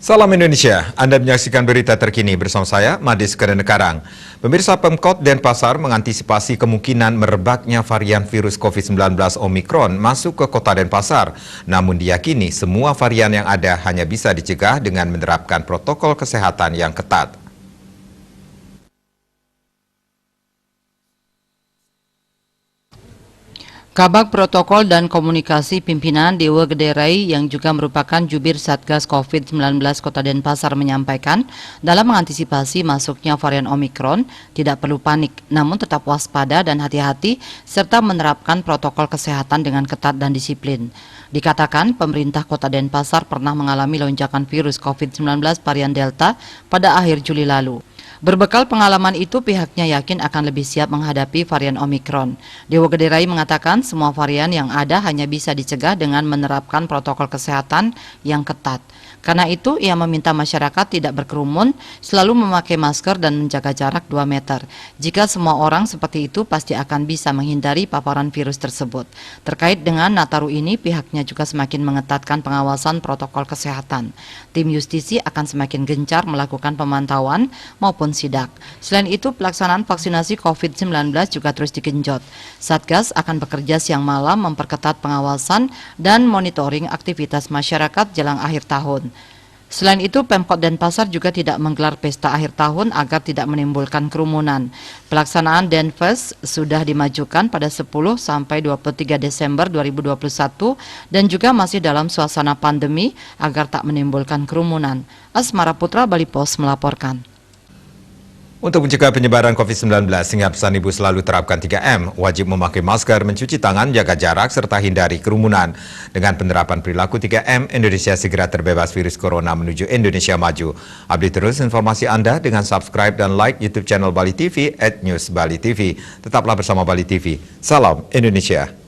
Salam Indonesia, Anda menyaksikan berita terkini bersama saya, Madis Kedenekarang. Pemirsa, Pemkot Denpasar mengantisipasi kemungkinan merebaknya varian virus COVID-19 Omikron masuk ke kota Denpasar. Namun diyakini semua varian yang ada hanya bisa dicegah dengan menerapkan protokol kesehatan yang ketat. Kabag Protokol dan Komunikasi Pimpinan Dewa Gederai yang juga merupakan jubir Satgas COVID-19 Kota Denpasar menyampaikan, dalam mengantisipasi masuknya varian Omikron, tidak perlu panik, namun tetap waspada dan hati-hati, serta menerapkan protokol kesehatan dengan ketat dan disiplin. Dikatakan, pemerintah Kota Denpasar pernah mengalami lonjakan virus COVID-19 varian Delta pada akhir Juli lalu. Berbekal pengalaman itu, pihaknya yakin akan lebih siap menghadapi varian Omikron. Dewa Gederai mengatakan semua varian yang ada hanya bisa dicegah dengan menerapkan protokol kesehatan yang ketat. Karena itu, ia meminta masyarakat tidak berkerumun, selalu memakai masker dan menjaga jarak 2 meter. Jika semua orang seperti itu, pasti akan bisa menghindari paparan virus tersebut. Terkait dengan Nataru ini, pihaknya juga semakin mengetatkan pengawasan protokol kesehatan. Tim justisi akan semakin gencar melakukan pemantauan maupun sidak. Selain itu, pelaksanaan vaksinasi COVID-19 juga terus digenjot. Satgas akan bekerja siang malam memperketat pengawasan dan monitoring aktivitas masyarakat jelang akhir tahun. Selain itu, Pemkot Denpasar juga tidak menggelar pesta akhir tahun agar tidak menimbulkan kerumunan. Pelaksanaan Denfest sudah dimajukan pada 10 sampai 23 Desember 2021 dan juga masih dalam suasana pandemi agar tak menimbulkan kerumunan. Asmara Putra, Bali Pos melaporkan. Untuk mencegah penyebaran COVID-19, ingat pesan Ibu selalu terapkan 3M, wajib memakai masker, mencuci tangan, jaga jarak, serta hindari kerumunan. Dengan penerapan perilaku 3M, Indonesia segera terbebas virus corona menuju Indonesia maju. Update terus informasi Anda dengan subscribe dan like YouTube channel Bali TV @newsbalitv. Tetaplah bersama Bali TV. Salam Indonesia.